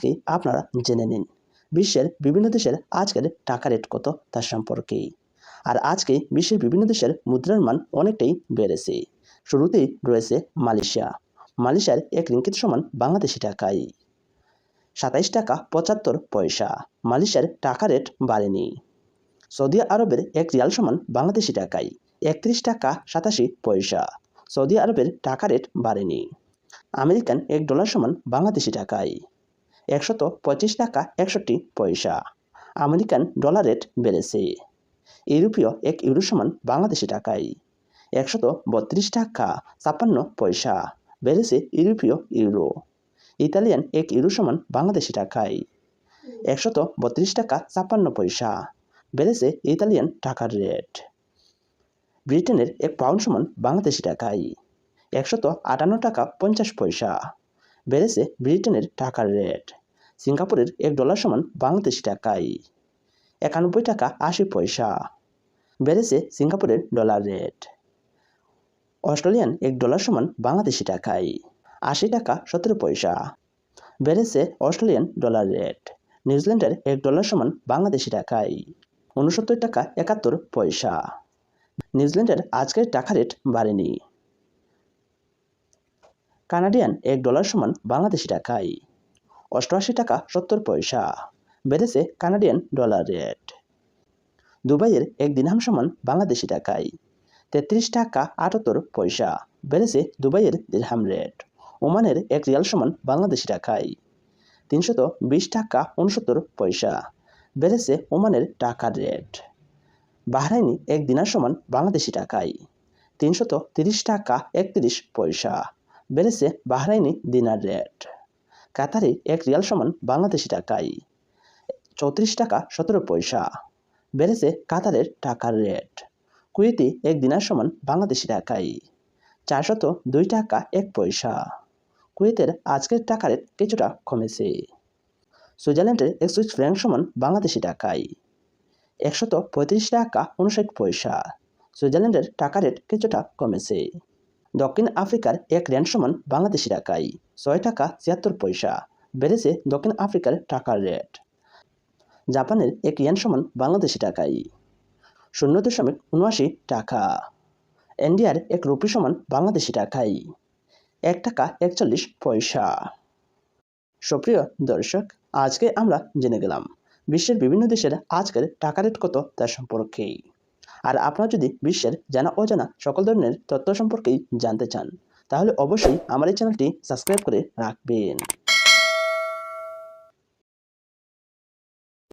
আজকে আপনারা জেনে নিন বিশ্বের বিভিন্ন দেশের আজকের টাকা রেট কত তার সম্পর্কে। আর আজকে বিশ্বের বিভিন্ন দেশের মুদ্রার মান অনেকটাই বেড়েছে। শুরুতেই রয়েছে মালয়েশিয়া। মালয়েশিয়ার এক রিঙ্গিত সমান বাংলাদেশি টাকায় 27 টাকা 75 পয়সা। মালয়েশিয়ার টাকা রেট বাড়েনি। সৌদি আরবের এক রিয়াল সমান বাংলাদেশি টাকায় 31 টাকা 87 পয়সা। সৌদি আরবের টাকা রেট বাড়েনি। আমেরিকান $1 সমান বাংলাদেশি টাকায় 125 টাকা 61 পয়সা। আমেরিকান ডলার রেট বেড়েছে। ইউরোপীয় €1 সমান বাংলাদেশি টাকায় 132 টাকা 56 পয়সা। বেড়েছে ইউরোপীয় ইউরো। ইতালিয়ান €1 সমান বাংলাদেশি টাকায় 132 টাকা 56 পয়সা। বেড়েছে ইতালিয়ান টাকার রেট। ব্রিটেনের এক পাউন্ড সমান বাংলাদেশি টাকায় 158 টাকা 50 পয়সা। বেড়েছে ব্রিটেনের টাকার রেট। সিঙ্গাপুরের $1 সমান বাংলাদেশি টাকায় 91 টাকা 80 পয়সা। বেড়েছে সিঙ্গাপুরের ডলার রেট। অস্ট্রেলিয়ান $1 সমান বাংলাদেশি টাকায় 80 টাকা 17 পয়সা। বেড়েছে অস্ট্রেলিয়ান ডলার রেট। নিউজিল্যান্ডের $1 সমান বাংলাদেশি টাকায় 69 টাকা 71 পয়সা। নিউজিল্যান্ডের আজকের টাকা রেট বাড়েনি। কানাডিয়ান $1 সমান বাংলাদেশি টাকায় 88 টাকা 70 পয়সা। বেড়েছে কানাডিয়ান ডলার রেট। দুবাইয়ের এক দিরহাম সমান বাংলাদেশি টাকায় 33 টাকা 78 পয়সা। বেড়েছে দুবাইয়ের দিরহাম রেট। ওমানের এক রিয়াল সমান বাংলাদেশি টাকায় 320 টাকা 69 পয়সা। বেড়েছে ওমানের টাকার রেট। বাহরাইনি এক দিনার সমান বাংলাদেশি টাকায় 330 টাকা 31 পয়সা। বেড়েছে বাহরাইনি দিনার রেট। কাতারে এক রিয়াল সমান বাংলাদেশি টাকায় 34 টাকা 17 পয়সা। বেড়েছে কাতারের টাকার রেট। কুয়েতে এক দিনার সমান বাংলাদেশি টাকায় 402 টাকা 1 পয়সা। কুয়েতের আজকের টাকা রেট কিছুটা কমেছে। সুইজারল্যান্ডের এক সুইস ফ্র্যাঙ্ক সমান বাংলাদেশি টাকায় 135 টাকা 59 পয়সা। সুইজারল্যান্ডের টাকা রেট কিছুটা কমেছে। দক্ষিণ আফ্রিকার এক র্যান্ড সমান বাংলাদেশি টাকায় 6 টাকা 76 পয়সা। বেড়েছে দক্ষিণ আফ্রিকার টাকার রেট। জাপানের এক ইয়েন সমান বাংলাদেশি টাকায় 0.79 টাকা। ইন্ডিয়ার এক রুপি সমান বাংলাদেশি টাকায় 1 টাকা 41 পয়সা। সুপ্রিয় দর্শক, আজকে আমরা জেনে গেলাম বিশ্বের বিভিন্ন দেশের আজকের টাকা রেট কত তার সম্পর্কে। আর আপনারা যদি বিশ্বের জানা অজানা সকল ধরনের তথ্য সম্পর্কেই জানতে চান, তাহলে অবশ্যই আমার এই চ্যানেলটি সাবস্ক্রাইব করে রাখবেন।